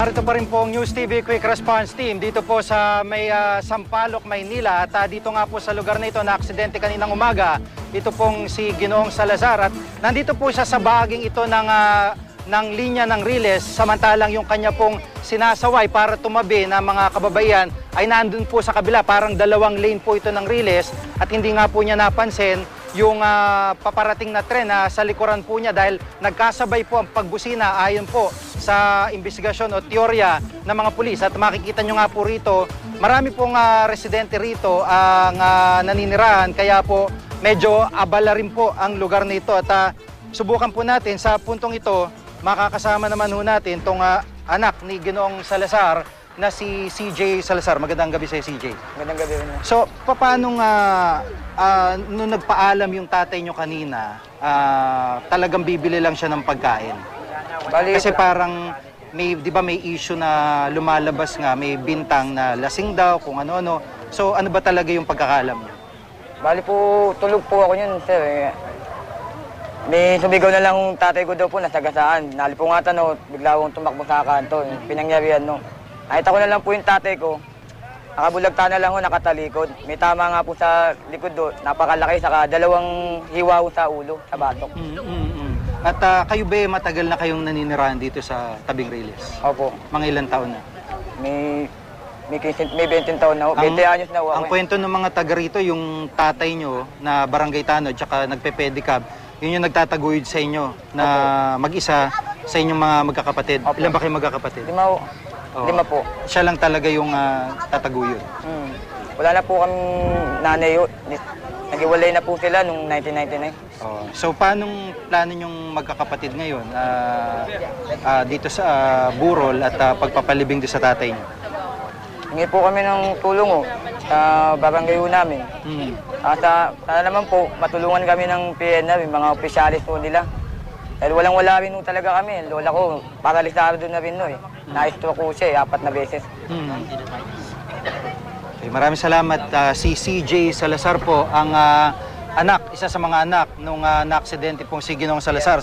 Narito pa rin po ang News TV Quick Response Team dito po sa may Sampaloc, Maynila. At dito nga po sa lugar na ito na aksidente kaninang umaga, ito pong si Ginoong Salazar. At nandito po siya sa bahaging ito ng linya ng Riles, samantalang yung kanya pong sinasaway para tumabi na mga kababaihan ay nandun po sa kabila. Parang dalawang lane po ito ng Riles at hindi nga po niya napansin yung paparating na tren sa likuran po niya dahil nagkasabay po ang pagbusina ayon po sa investigasyon o teorya ng mga pulis. At makikita nyo nga po rito, marami pong residente rito ang naninirahan, kaya po medyo abala rin po ang lugar nito. At subukan po natin sa puntong ito, makakasama naman ho natin itong anak ni Ginoong Salazar na si CJ Salazar. Magandang gabi sa CJ. Magandang gabi rin. So, paano nung nagpaalam yung tatay nyo kanina, talagang bibili lang siya ng pagkain? Bali, Kasi parang, di ba may issue na lumalabas nga, may bintang na lasing daw, kung ano-ano. So, ano ba talaga yung pagkakalam niyo? bali po, tulog po ako yun, sir. May sumigaw na lang yung tatay ko daw po, nasagasaan. Nalipungatan o, bigla akong tumakbo sa kanto, pinangyarihan no. Nakita ko na lang po yung tatay ko. Nakabulagta na lang ho, nakatalikod. May tama nga po sa likod do, napakalaki, saka dalawang hiwa sa ulo, sa batok. At kayo ba matagal na kayong naninirahan dito sa Tabing Riles? Opo. Mga ilang taon na? May 20 taon na ho, 20 anyos na ho. Ang kwento ng mga taga rito, yung tatay nyo na barangay tanod, tsaka nagpe-pedicab, yun yung nagtataguyod sa inyo na mag-isa sa inyong mga magkakapatid. Opo. Ilan ba kayo magkakapatid? 5 ho. Oo. 5 po. Siya lang talaga yung tataguyod. Wala na po kami nanay. Nag-iwalay na po sila noong 1999. Oh. So, paano plano nyong magkakapatid ngayon dito sa Burol at pagpapalibing doon sa tatay nyo? Hingi po kami ng tulong sa barangay namin. Sana naman po, matulungan kami ng PNR, yung mga opisyalis po nila. Dahil walang-wala rin talaga kami. Lola ko, paralisado na rin Na-stroke ko siya 4 na beses. Okay, maraming salamat. Si CJ Salazar po, ang anak, isa sa mga anak nung na-aksidente pong si Ginoong Salazar.